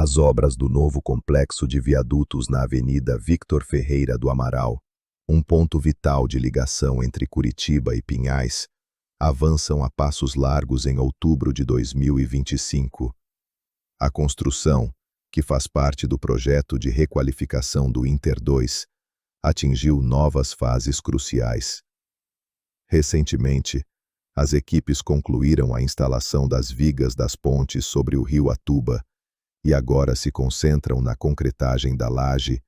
As obras do novo complexo de viadutos na Avenida Victor Ferreira do Amaral, um ponto vital de ligação entre Curitiba e Pinhais, avançam a passos largos em outubro de 2025. A construção, que faz parte do projeto de requalificação do Inter 2, atingiu novas fases cruciais. Recentemente, as equipes concluíram a instalação das vigas das pontes sobre o rio Atuba e agora se concentram na concretagem da laje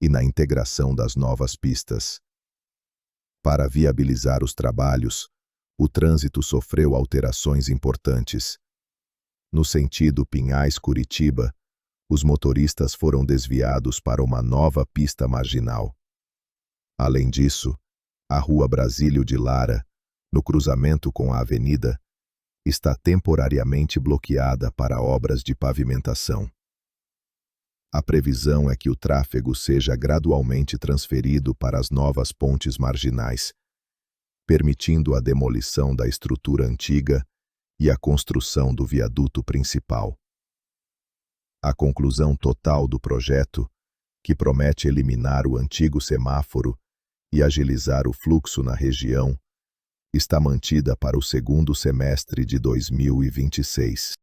e na integração das novas pistas. Para viabilizar os trabalhos, o trânsito sofreu alterações importantes. No sentido Pinhais-Curitiba, os motoristas foram desviados para uma nova pista marginal. Além disso, a Rua Brasílio de Lara, no cruzamento com a avenida, está temporariamente bloqueada para obras de pavimentação. A previsão é que o tráfego seja gradualmente transferido para as novas pontes marginais, permitindo a demolição da estrutura antiga e a construção do viaduto principal. A conclusão total do projeto, que promete eliminar o antigo semáforo e agilizar o fluxo na região, está mantida para o segundo semestre de 2026.